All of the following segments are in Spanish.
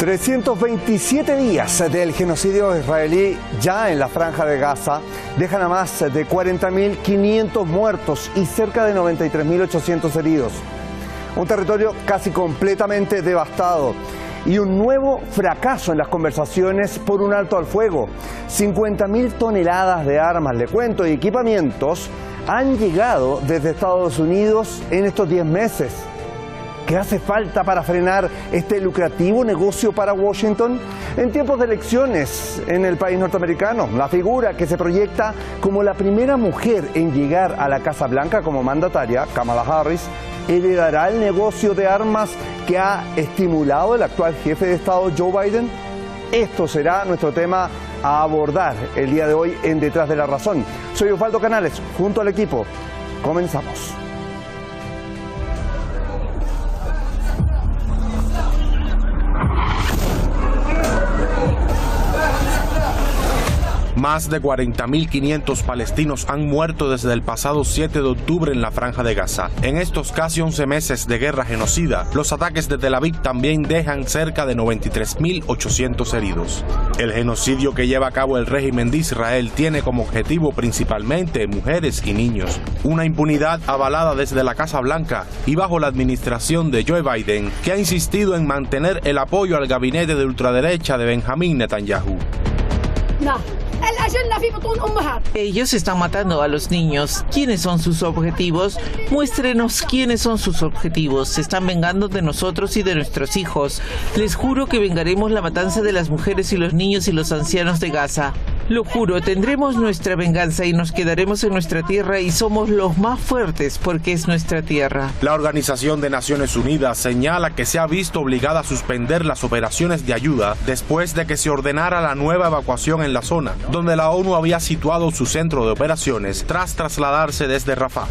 327 días del genocidio israelí ya en la Franja de Gaza dejan a más de 40.500 muertos y cerca de 93.800 heridos. Un territorio casi completamente devastado y un nuevo fracaso en las conversaciones por un alto al fuego. 50.000 toneladas de armas, le cuento, y equipamientos han llegado desde Estados Unidos en estos 10 meses. ¿Qué hace falta para frenar este lucrativo negocio para Washington? En tiempos de elecciones en el país norteamericano, la figura que se proyecta como la primera mujer en llegar a la Casa Blanca como mandataria, Kamala Harris, ¿heredará el negocio de armas que ha estimulado el actual jefe de Estado, Joe Biden? Esto será nuestro tema a abordar el día de hoy en Detrás de la Razón. Soy Osvaldo Canales, junto al equipo. Comenzamos. Más de 40.500 palestinos han muerto desde el pasado 7 de octubre en la Franja de Gaza. En estos casi 11 meses de guerra genocida, los ataques de Tel Aviv también dejan cerca de 93.800 heridos. El genocidio que lleva a cabo el régimen de Israel tiene como objetivo principalmente mujeres y niños. Una impunidad avalada desde la Casa Blanca y bajo la administración de Joe Biden, que ha insistido en mantener el apoyo al gabinete de ultraderecha de Benjamín Netanyahu. Ellos están matando a los niños. ¿Quiénes son sus objetivos? Muéstrenos quiénes son sus objetivos. Se están vengando de nosotros y de nuestros hijos. Les juro que vengaremos la matanza de las mujeres y los niños y los ancianos de Gaza. Lo juro, tendremos nuestra venganza y nos quedaremos en nuestra tierra y somos los más fuertes porque es nuestra tierra. La Organización de Naciones Unidas señala que se ha visto obligada a suspender las operaciones de ayuda después de que se ordenara la nueva evacuación en la zona, donde la ONU había situado su centro de operaciones tras trasladarse desde Rafah.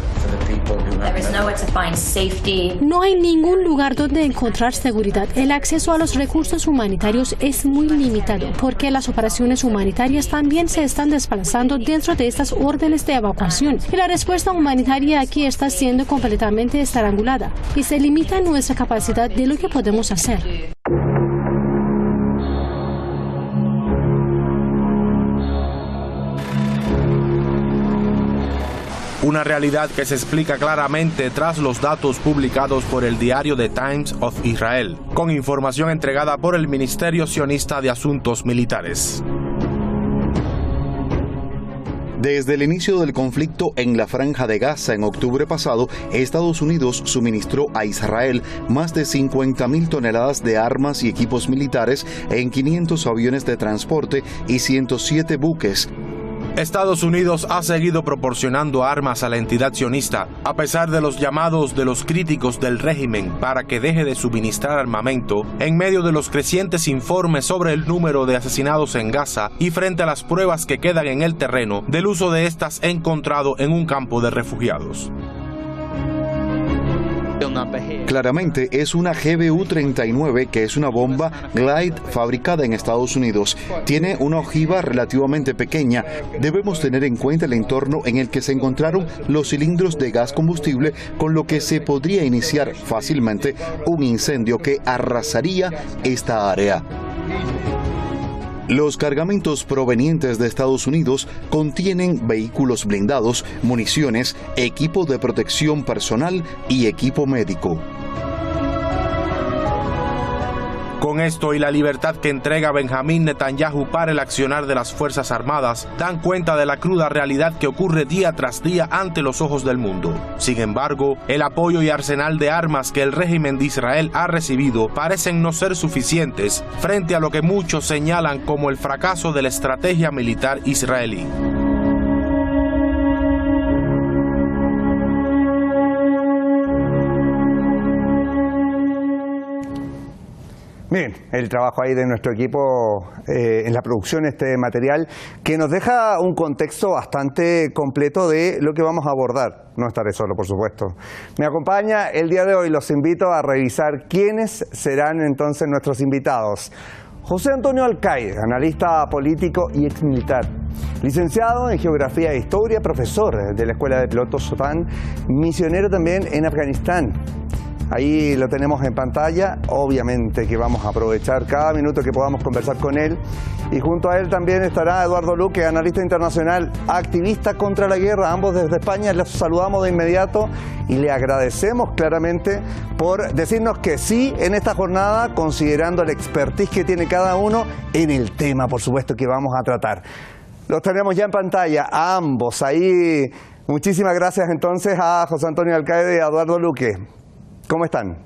No hay ningún lugar donde encontrar seguridad. El acceso a los recursos humanitarios es muy limitado porque las operaciones humanitarias también se están desplazando dentro de estas órdenes de evacuación. Y la respuesta humanitaria aquí está siendo completamente estrangulada y se limita nuestra capacidad de lo que podemos hacer. Una realidad que se explica claramente tras los datos publicados por el diario The Times of Israel, con información entregada por el Ministerio Sionista de Asuntos Militares. Desde el inicio del conflicto en la Franja de Gaza en octubre pasado, Estados Unidos suministró a Israel más de 50.000 toneladas de armas y equipos militares en 500 aviones de transporte y 107 buques. Estados Unidos ha seguido proporcionando armas a la entidad sionista, a pesar de los llamados de los críticos del régimen para que deje de suministrar armamento, en medio de los crecientes informes sobre el número de asesinados en Gaza y frente a las pruebas que quedan en el terreno del uso de estas encontrado en un campo de refugiados. Claramente es una GBU-39, que es una bomba Glide fabricada en Estados Unidos. Tiene una ojiva relativamente pequeña. Debemos tener en cuenta el entorno en el que se encontraron los cilindros de gas combustible, con lo que se podría iniciar fácilmente un incendio que arrasaría esta área. Los cargamentos provenientes de Estados Unidos contienen vehículos blindados, municiones, equipo de protección personal y equipo médico. Con esto y la libertad que entrega Benjamín Netanyahu para el accionar de las Fuerzas Armadas, dan cuenta de la cruda realidad que ocurre día tras día ante los ojos del mundo. Sin embargo, el apoyo y arsenal de armas que el régimen de Israel ha recibido parecen no ser suficientes frente a lo que muchos señalan como el fracaso de la estrategia militar israelí. Bien, el trabajo ahí de nuestro equipo en la producción de este material, que nos deja un contexto bastante completo de lo que vamos a abordar. No estaré solo, por supuesto. Me acompaña el día de hoy, los invito a revisar quiénes serán entonces nuestros invitados. José Antonio Alcaide, analista político y exmilitar, licenciado en Geografía e Historia, profesor de la Escuela de Pilotos Sotán, misionero también en Afganistán. Ahí lo tenemos en pantalla. Obviamente que vamos a aprovechar cada minuto que podamos conversar con él. Y junto a él también estará Eduardo Luque, analista internacional, activista contra la guerra, ambos desde España. Los saludamos de inmediato y le agradecemos claramente por decirnos que sí en esta jornada, considerando el expertise que tiene cada uno en el tema, por supuesto, que vamos a tratar. Los tenemos ya en pantalla, a ambos. Ahí, muchísimas gracias entonces a José Antonio Alcaide y a Eduardo Luque. ¿Cómo están?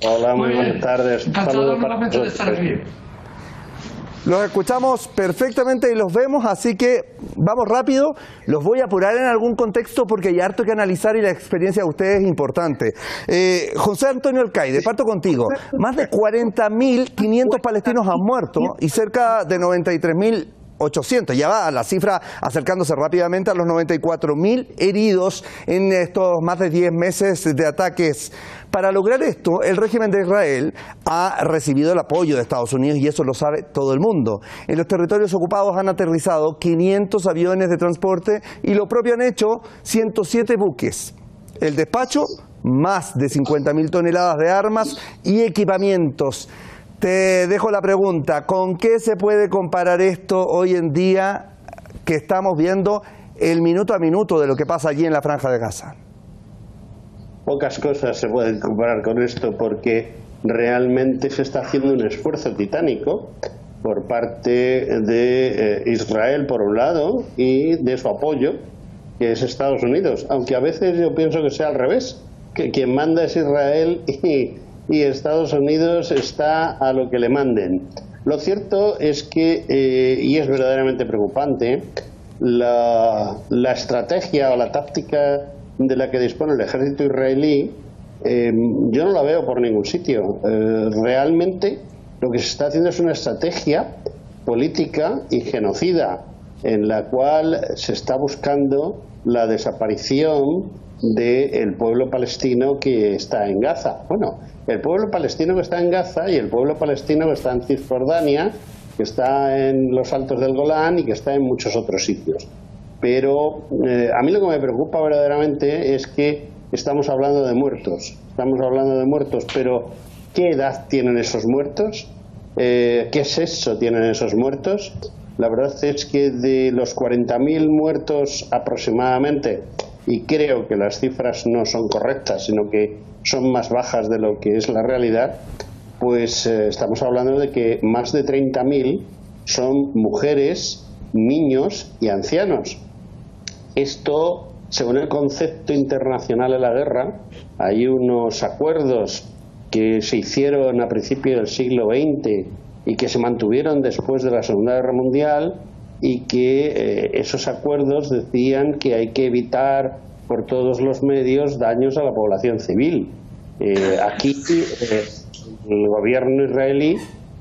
Hola, muy buenas tardes. Saludos para de estar aquí. Los escuchamos perfectamente y los vemos, así que vamos rápido. Los voy a apurar en algún contexto porque hay harto que analizar y la experiencia de ustedes es importante. José Antonio Alcaide, parto contigo. Más de 40.500 palestinos han muerto y cerca de 93.800. Ya va la cifra acercándose rápidamente a los 94.000 heridos en estos más de 10 meses de ataques. Para lograr esto, el régimen de Israel ha recibido el apoyo de Estados Unidos y eso lo sabe todo el mundo. En los territorios ocupados han aterrizado 500 aviones de transporte y lo propio han hecho 107 buques. El despacho, más de 50.000 toneladas de armas y equipamientos. Te dejo la pregunta, ¿con qué se puede comparar esto hoy en día que estamos viendo el minuto a minuto de lo que pasa allí en la Franja de Gaza? Pocas cosas se pueden comparar con esto porque realmente se está haciendo un esfuerzo titánico por parte de Israel por un lado y de su apoyo, que es Estados Unidos, aunque a veces yo pienso que sea al revés, que quien manda es Israel y Estados Unidos está a lo que le manden. Lo cierto es que, y es verdaderamente preocupante, la estrategia o la táctica de la que dispone el ejército israelí, yo no la veo por ningún sitio. Realmente lo que se está haciendo es una estrategia política y genocida en la cual se está buscando la desaparición del pueblo palestino que está en Gaza. Bueno, el pueblo palestino que está en Gaza y el pueblo palestino que está en Cisjordania, que está en los Altos del Golán y que está en muchos otros sitios. Pero a mí lo que me preocupa verdaderamente es que estamos hablando de muertos. Estamos hablando de muertos, pero ¿qué edad tienen esos muertos? ¿Qué sexo tienen esos muertos? La verdad es que de los 40.000 muertos aproximadamente, y creo que las cifras no son correctas, sino que son más bajas de lo que es la realidad, pues estamos hablando de que más de 30.000 son mujeres, niños y ancianos. Esto, según el concepto internacional de la guerra, hay unos acuerdos que se hicieron a principios del siglo XX y que se mantuvieron después de la Segunda Guerra Mundial y que esos acuerdos decían que hay que evitar por todos los medios daños a la población civil. Aquí el gobierno israelí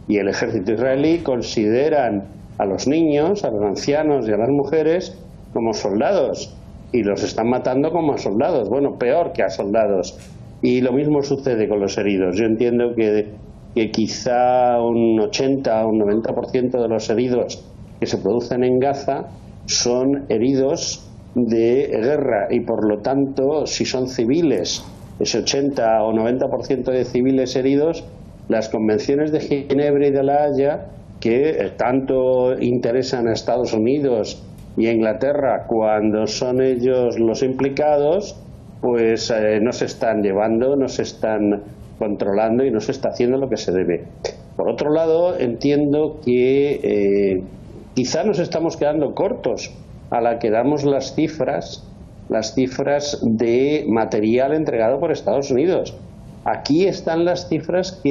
y el ejército israelí consideran a los niños, a los ancianos y a las mujeres como soldados y los están matando como a soldados, bueno, peor que a soldados. Y lo mismo sucede con los heridos. Yo entiendo que quizá un 80 o un 90% de los heridos que se producen en Gaza son heridos de guerra y por lo tanto, si son civiles, ese 80 o 90% de civiles heridos, las convenciones de Ginebra y de La Haya, que tanto interesan a Estados Unidos y a Inglaterra cuando son ellos los implicados, pues no se están llevando, no se están controlando y no se está haciendo lo que se debe. Por otro lado, entiendo que quizá nos estamos quedando cortos a la que damos las cifras de material entregado por Estados Unidos. Aquí están las cifras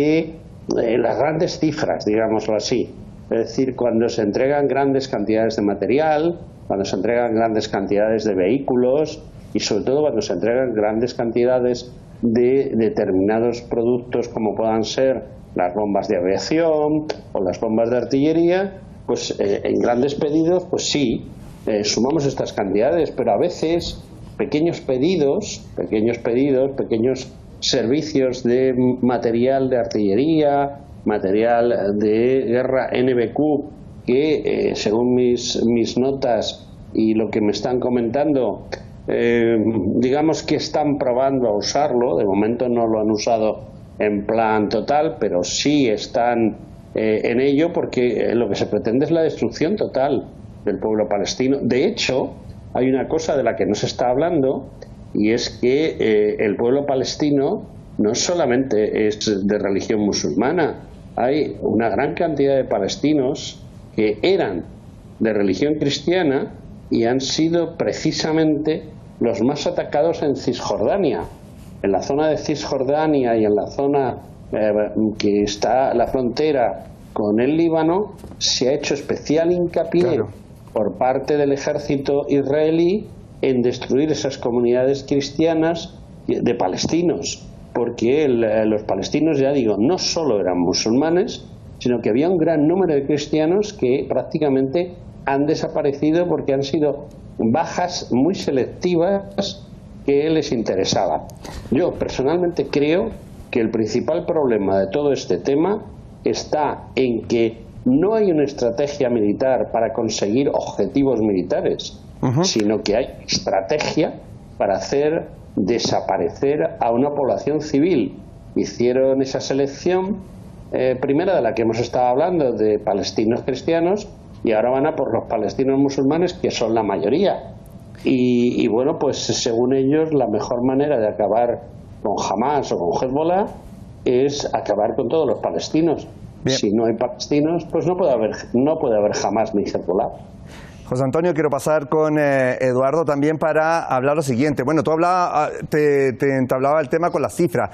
las grandes cifras, digámoslo así. Es decir, cuando se entregan grandes cantidades de material, cuando se entregan grandes cantidades de vehículos y sobre todo cuando se entregan grandes cantidades de determinados productos como puedan ser las bombas de aviación o las bombas de artillería, pues en grandes pedidos, pues sí, sumamos estas cantidades, pero a veces pequeños pedidos, pequeños servicios de material de artillería, material de guerra NBQ, que según mis notas y lo que me están comentando, digamos que están probando a usarlo. De momento no lo han usado en plan total, pero sí están en ello, porque lo que se pretende es la destrucción total del pueblo palestino. De hecho, hay una cosa de la que no se está hablando, y es que el pueblo palestino no solamente es de religión musulmana. Hay una gran cantidad de palestinos que eran de religión cristiana y han sido precisamente los más atacados en Cisjordania. En la zona de Cisjordania y en la zona que está la frontera con el Líbano, se ha hecho especial hincapié por parte del ejército israelí en destruir esas comunidades cristianas de palestinos, porque los palestinos, ya digo, no solo eran musulmanes, sino que había un gran número de cristianos que prácticamente han desaparecido porque han sido bajas muy selectivas que les interesaban. Yo personalmente creo que el principal problema de todo este tema está en que no hay una estrategia militar para conseguir objetivos militares, sino que hay estrategia para hacer desaparecer a una población civil. Hicieron esa selección primera de la que hemos estado hablando, de palestinos cristianos, y ahora van a por los palestinos musulmanes, que son la mayoría. Y bueno, pues según ellos, la mejor manera de acabar con Hamas o con Hezbollah es acabar con todos los palestinos. Bien. Si no hay palestinos, pues no puede haber Hamas ni Hezbollah. José Antonio, quiero pasar con Eduardo también para hablar lo siguiente. Bueno, tú te entablaba el tema con la cifra.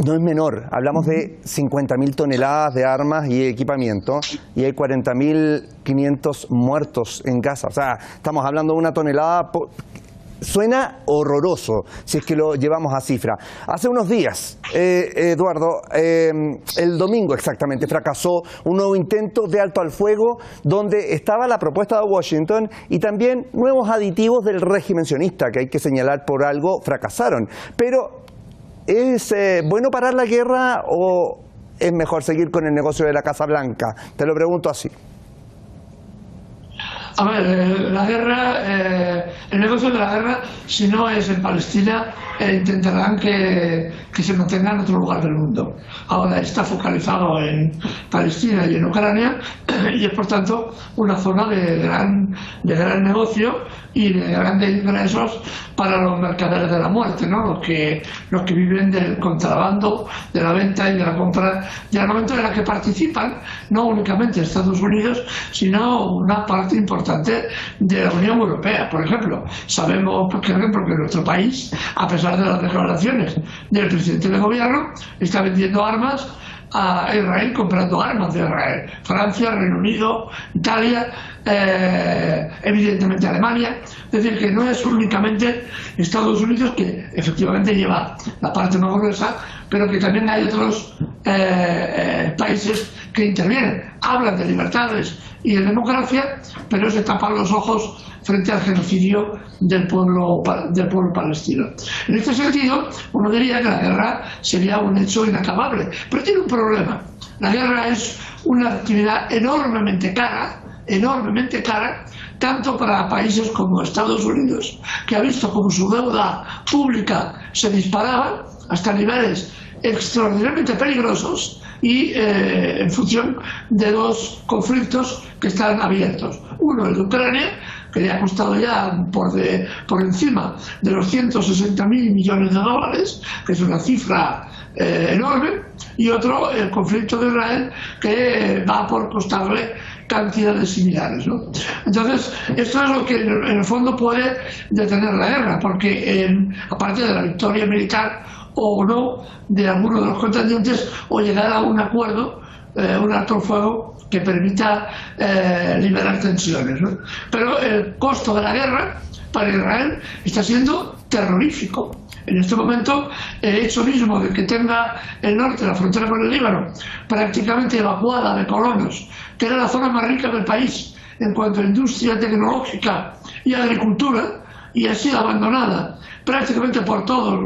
No es menor, hablamos de 50.000 toneladas de armas y equipamiento, y hay 40.500 muertos en Gaza. O sea, estamos hablando de una tonelada. Suena horroroso si es que lo llevamos a cifra. Hace unos días, Eduardo, el domingo exactamente, fracasó un nuevo intento de alto al fuego donde estaba la propuesta de Washington y también nuevos aditivos del régimen sionista, que hay que señalar por algo fracasaron. Pero ¿es bueno parar la guerra o es mejor seguir con el negocio de la Casa Blanca? Te lo pregunto así. A ver, la guerra, el negocio de la guerra, si no es en Palestina, intentarán que se mantenga en otro lugar del mundo. Ahora está focalizado en Palestina y en Ucrania, y es por tanto una zona de gran negocio y de grandes ingresos para los mercaderes de la muerte, ¿no? Los que viven del contrabando, de la venta y de la compra de armamento, en la que participan no únicamente Estados Unidos, sino una parte importante de la Unión Europea. Por ejemplo, sabemos que nuestro país, a pesar de las declaraciones del presidente del gobierno, está vendiendo armas a Israel, comprando armas de Israel. Francia, Reino Unido, Italia, evidentemente Alemania. Es decir, que no es únicamente Estados Unidos, que efectivamente lleva la parte más gruesa, pero que también hay otros países que intervienen. Hablan de libertades y de democracia, pero se tapan los ojos frente al genocidio del pueblo palestino. En este sentido, uno diría que la guerra sería un hecho inacabable, pero tiene un problema. La guerra es una actividad enormemente cara, tanto para países como Estados Unidos, que ha visto como su deuda pública se disparaba hasta niveles extraordinariamente peligrosos, y en función de dos conflictos que están abiertos. Uno, el de Ucrania, que le ha costado ya por encima de los 160.000 millones de dólares, que es una cifra enorme, y otro, el conflicto de Israel, que va por costarle cantidades similares, ¿no? Entonces, esto es lo que en el fondo puede detener la guerra, porque aparte de la victoria militar o no de alguno de los contendientes, o llegar a un acuerdo, un alto fuego que permita liberar tensiones, ¿no? Pero el costo de la guerra para Israel está siendo terrorífico. En este momento, el hecho mismo de que tenga el norte, la frontera con el Líbano, prácticamente evacuada de colonos, que era la zona más rica del país en cuanto a industria tecnológica y agricultura, y ha sido abandonada prácticamente por todos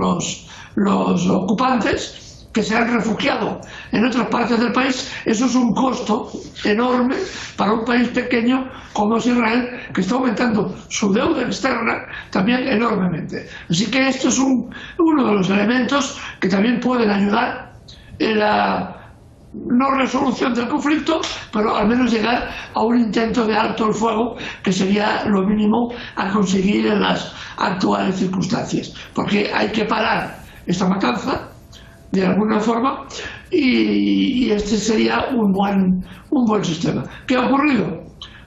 los ocupantes, que se han refugiado en otras partes del país, eso es un costo enorme para un país pequeño como es Israel, que está aumentando su deuda externa también enormemente. Así que esto es uno de los elementos que también pueden ayudar en la no resolución del conflicto, pero al menos llegar a un intento de alto el fuego, que sería lo mínimo a conseguir en las actuales circunstancias, porque hay que parar esta matanza de alguna forma y este sería un buen sistema. ¿Qué ha ocurrido?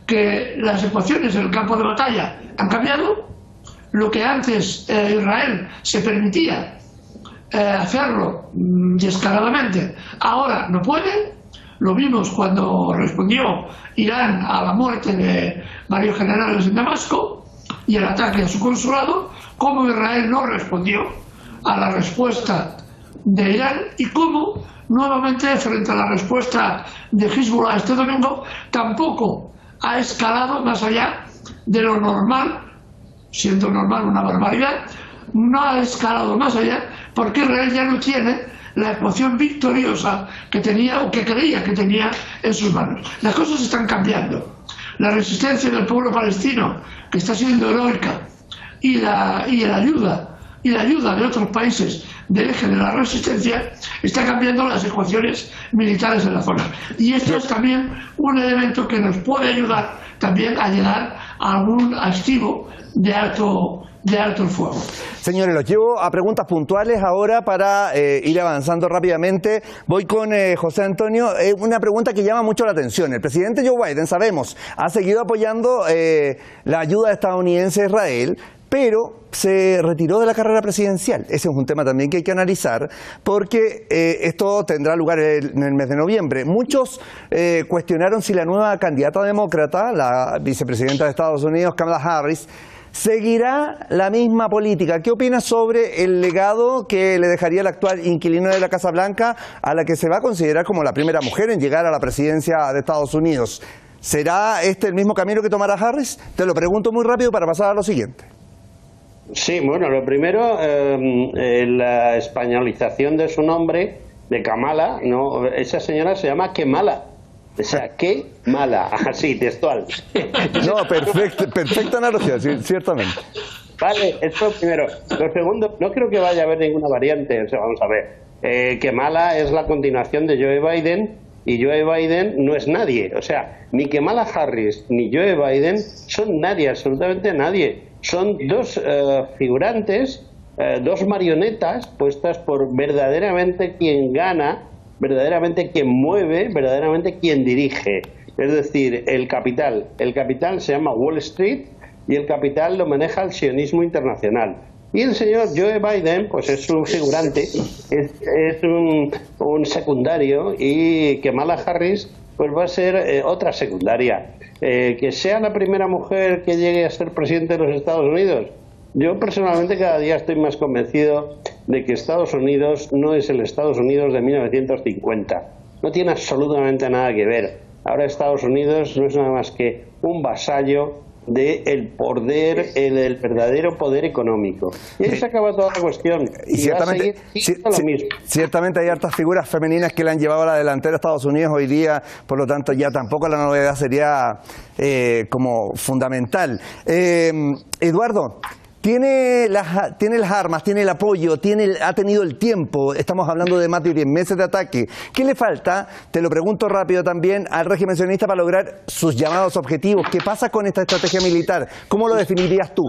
Que las ecuaciones en el campo de batalla han cambiado. Lo que antes Israel se permitía hacerlo descaradamente, ahora no puede. Lo vimos cuando respondió Irán a la muerte de varios generales en Damasco y el ataque a su consulado, cómo Israel no respondió a la respuesta de Irán y cómo nuevamente frente a la respuesta de Hezbollah este domingo tampoco ha escalado más allá de lo normal, siendo normal una barbaridad, no ha escalado más allá porque Israel ya no tiene la ecuación victoriosa que tenía o que creía que tenía en sus manos. Las cosas están cambiando. La resistencia del pueblo palestino, que está siendo heroica, y la ayuda de otros países del eje de la resistencia, está cambiando las ecuaciones militares en la zona. Y esto es también un elemento que nos puede ayudar también a llegar a algún activo de alto el fuego. Señores, los llevo a preguntas puntuales ahora para ir avanzando rápidamente. Voy con José Antonio. Una pregunta que llama mucho la atención. El presidente Joe Biden, sabemos, ha seguido apoyando la ayuda estadounidense a Israel, pero se retiró de la carrera presidencial. Ese es un tema también que hay que analizar, porque esto tendrá lugar en el mes de noviembre. Muchos cuestionaron si la nueva candidata demócrata, la vicepresidenta de Estados Unidos, Kamala Harris, seguirá la misma política. ¿Qué opinas sobre el legado que le dejaría el actual inquilino de la Casa Blanca, a la que se va a considerar como la primera mujer en llegar a la presidencia de Estados Unidos? ¿Será este el mismo camino que tomará Harris? Te lo pregunto muy rápido para pasar a lo siguiente. Sí, bueno, lo primero, la españolización de su nombre, de Kamala, no, esa señora se llama Kemala. O sea, qué mala, así, textual. No, perfecta analogía, sí, ciertamente. Vale, esto es lo primero. Lo segundo, no creo que vaya a haber ninguna variante. O sea, vamos a ver. Kamala es la continuación de Joe Biden y Joe Biden no es nadie. O sea, ni Kamala Harris ni Joe Biden son nadie, absolutamente nadie. Son dos figurantes, dos marionetas puestas por verdaderamente quien gana, verdaderamente quien mueve, verdaderamente quien dirige. Es decir, el capital. El capital se llama Wall Street y el capital lo maneja el sionismo internacional. Y el señor Joe Biden, pues es un figurante, es un secundario, y Kamala Harris pues va a ser otra secundaria. Que sea la primera mujer que llegue a ser presidente de los Estados Unidos. Yo personalmente cada día estoy más convencido de que Estados Unidos no es el Estados Unidos de 1950. No tiene absolutamente nada que ver. Ahora Estados Unidos no es nada más que un vasallo del poder, el verdadero poder económico. Y ahí se acaba toda la cuestión. Y ciertamente, lo mismo. Ciertamente hay hartas figuras femeninas que le han llevado a la delantera a Estados Unidos hoy día, por lo tanto ya tampoco la novedad sería como fundamental. Eduardo, tiene las armas, tiene el apoyo, ha tenido el tiempo, estamos hablando de más de 10 meses de ataque. ¿Qué le falta, te lo pregunto rápido también, al régimen sionista para lograr sus llamados objetivos? ¿Qué pasa con esta estrategia militar? ¿Cómo lo definirías tú?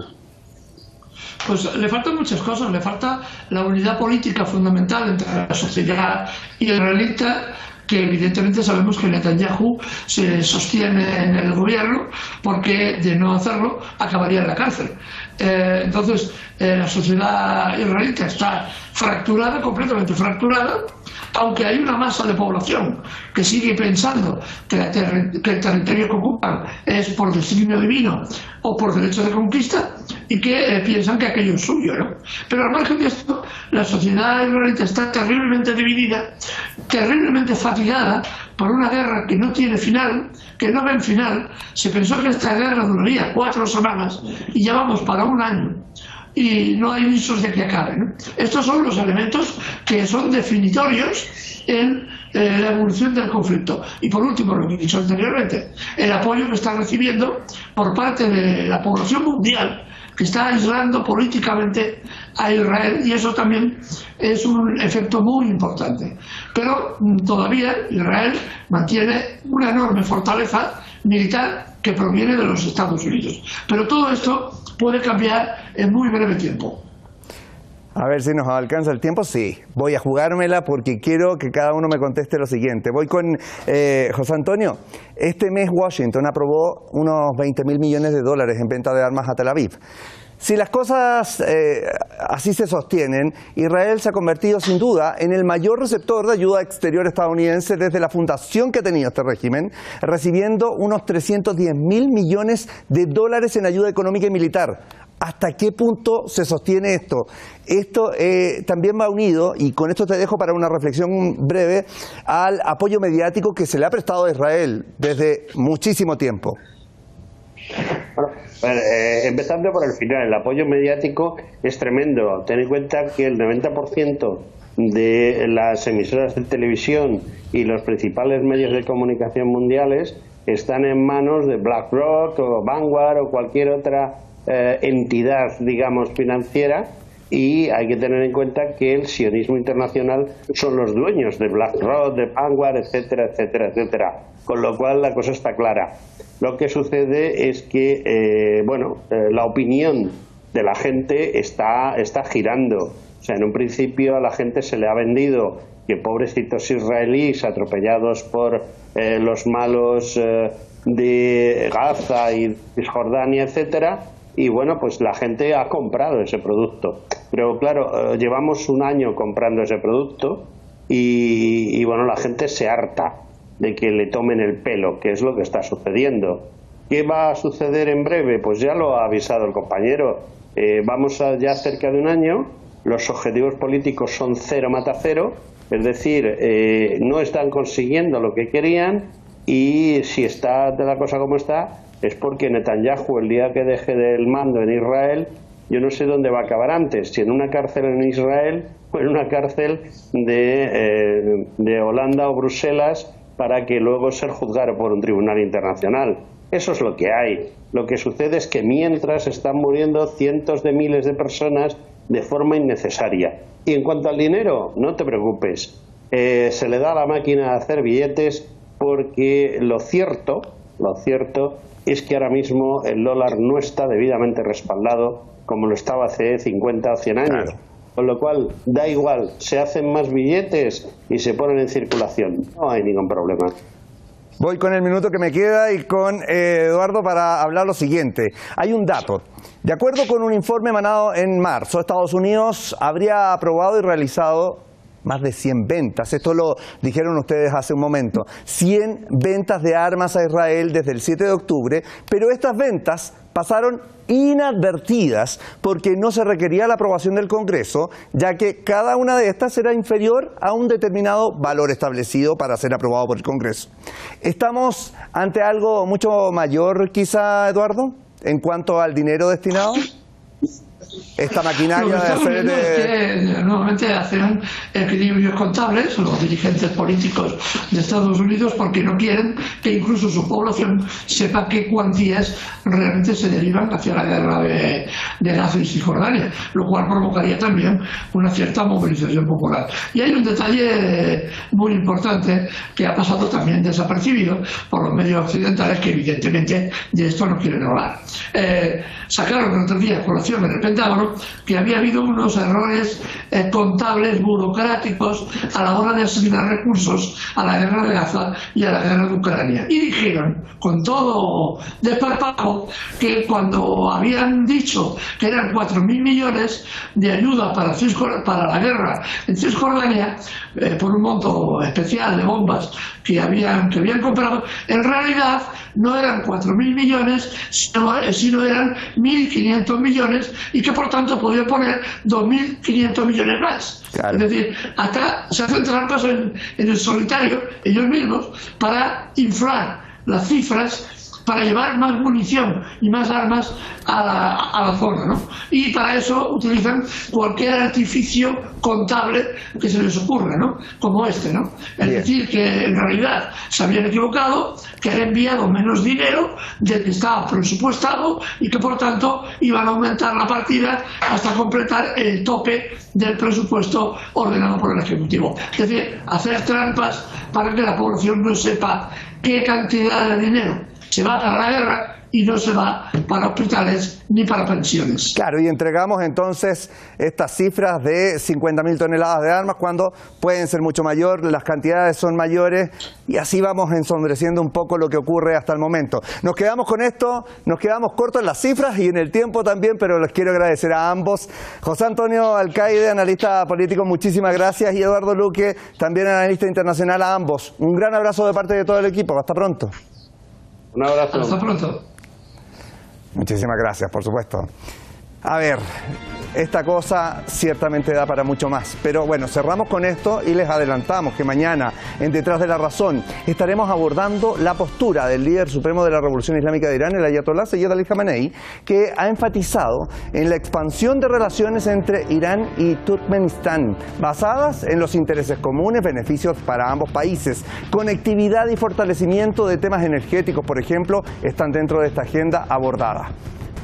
Pues le faltan muchas cosas, le falta la unidad política fundamental entre la sociedad israelita, que evidentemente sabemos que Netanyahu se sostiene en el gobierno porque de no hacerlo acabaría en la cárcel. Entonces la sociedad israelita está fracturada, completamente fracturada, aunque hay una masa de población que sigue pensando que el territorio que ocupan es por designio divino o por derecho de conquista y que piensan que aquello es suyo, ¿no? Pero al margen de esto, la sociedad israelita está terriblemente dividida, terriblemente fatigada por una guerra que no tiene final, que no ven final. Se pensó que esta guerra duraría 4 semanas y ya vamos para un año. y no hay visos de que acabe, ¿no? Estos son los elementos que son definitorios en la evolución del conflicto. Y por último, lo que he dicho anteriormente, el apoyo que está recibiendo por parte de la población mundial, que está aislando políticamente a Israel, y eso también es un efecto muy importante. Pero todavía Israel mantiene una enorme fortaleza militar que proviene de los Estados Unidos. Pero todo esto puede cambiar en muy breve tiempo. A ver si nos alcanza el tiempo. Sí, voy a jugármela porque quiero que cada uno me conteste lo siguiente. Voy con José Antonio. Este mes Washington aprobó unos 20.000 millones de dólares en venta de armas a Tel Aviv. Si las cosas así se sostienen, Israel se ha convertido sin duda en el mayor receptor de ayuda exterior estadounidense desde la fundación que ha tenido este régimen, recibiendo unos 310.000 millones de dólares en ayuda económica y militar. ¿Hasta qué punto se sostiene esto? Esto también va unido, y con esto te dejo para una reflexión breve, al apoyo mediático que se le ha prestado a Israel desde muchísimo tiempo. Bueno, empezando por el final, el apoyo mediático es tremendo. Ten en cuenta que el 90% de las emisoras de televisión y los principales medios de comunicación mundiales están en manos de BlackRock o Vanguard o cualquier otra entidad, digamos, financiera, y hay que tener en cuenta que el sionismo internacional son los dueños de BlackRock, de Vanguard, etcétera, etcétera, etcétera. Con lo cual la cosa está clara. Lo que sucede es que, la opinión de la gente está girando. O sea, en un principio a la gente se le ha vendido que pobrecitos israelíes atropellados por los malos de Gaza y Cisjordania, etcétera, y bueno, pues la gente ha comprado ese producto. Pero claro, llevamos un año comprando ese producto y bueno, la gente se harta de que le tomen el pelo, que es lo que está sucediendo. ¿Qué va a suceder en breve? Pues ya lo ha avisado el compañero. Vamos a ya cerca de un año, los objetivos políticos son cero mata cero, es decir, no están consiguiendo lo que querían, y si está la cosa como está, es porque Netanyahu, el día que deje del mando en Israel, yo no sé dónde va a acabar antes, si en una cárcel en Israel o en una cárcel de Holanda o Bruselas, para que luego ser juzgado por un tribunal internacional. Eso es lo que hay. Lo que sucede es que mientras están muriendo cientos de miles de personas de forma innecesaria. Y en cuanto al dinero, no te preocupes. Se le da a la máquina a hacer billetes, porque lo cierto es que ahora mismo el dólar no está debidamente respaldado como lo estaba hace 50 o 100 años. Claro. Con lo cual, da igual, se hacen más billetes y se ponen en circulación. No hay ningún problema. Voy con el minuto que me queda y con Eduardo para hablar lo siguiente. Hay un dato. De acuerdo con un informe emanado en marzo, Estados Unidos habría aprobado y realizado más de 100 ventas. Esto lo dijeron ustedes hace un momento. 100 ventas de armas a Israel desde el 7 de octubre, pero estas ventas pasaron inadvertidas porque no se requería la aprobación del Congreso, ya que cada una de estas era inferior a un determinado valor establecido para ser aprobado por el Congreso. ¿Estamos ante algo mucho mayor, quizá, Eduardo, en cuanto al dinero destinado? Esta maquinaria de hacer que nuevamente hacen equilibrios contables los dirigentes políticos de Estados Unidos, porque no quieren que incluso su población sepa qué cuantías realmente se derivan hacia la guerra de Gaza y Cisjordania, lo cual provocaría también una cierta movilización popular. Y hay un detalle muy importante que ha pasado también desapercibido por los medios occidentales, que evidentemente de esto no quieren hablar. Sacaron el otro día a colación en el Pentágono que había habido unos errores contables, burocráticos, a la hora de asignar recursos a la guerra de Gaza y a la guerra de Ucrania. Y dijeron, con todo desparpajo, que cuando habían dicho que eran 4.000 millones de ayuda para la guerra en Cisjordania, por un monto especial de bombas que habían comprado, en realidad no eran 4.000 millones, sino eran 1.500 millones, y que por tanto podía poner 2.500 millones más. Claro. Es decir, acá se hacen trampas en el solitario ellos mismos para inflar las cifras para llevar más munición y más armas a la zona, ¿no? Y para eso utilizan cualquier artificio contable que se les ocurra, ¿no? Como este, ¿no? Es decir, que en realidad se habían equivocado, que han enviado menos dinero del que estaba presupuestado y que por tanto iban a aumentar la partida hasta completar el tope del presupuesto ordenado por el Ejecutivo. Es decir, hacer trampas para que la población no sepa qué cantidad de dinero se va a la guerra y no se va para hospitales ni para pensiones. Claro, y entregamos entonces estas cifras de 50.000 toneladas de armas cuando pueden ser mucho mayor, las cantidades son mayores y así vamos ensombreciendo un poco lo que ocurre hasta el momento. Nos quedamos con esto, nos quedamos cortos en las cifras y en el tiempo también, pero les quiero agradecer a ambos. José Antonio Alcaide, analista político, muchísimas gracias, y Eduardo Luque, también analista internacional, a ambos. Un gran abrazo de parte de todo el equipo, hasta pronto. Un abrazo. Hasta pronto. Muchísimas gracias, por supuesto. A ver, esta cosa ciertamente da para mucho más, pero bueno, cerramos con esto y les adelantamos que mañana en Detrás de la Razón estaremos abordando la postura del líder supremo de la Revolución Islámica de Irán, el Ayatollah Sayyid Ali Khamenei, que ha enfatizado en la expansión de relaciones entre Irán y Turkmenistán, basadas en los intereses comunes, beneficios para ambos países, conectividad y fortalecimiento de temas energéticos, por ejemplo, están dentro de esta agenda abordada.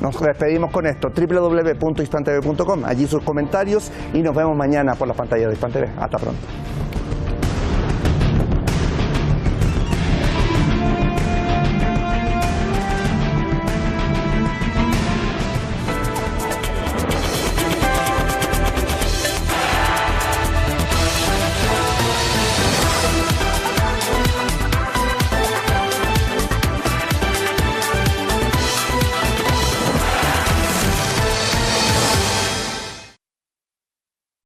Nos despedimos con esto, www.hispantv.com, allí sus comentarios y nos vemos mañana por las pantallas de Hispan TV. Hasta pronto.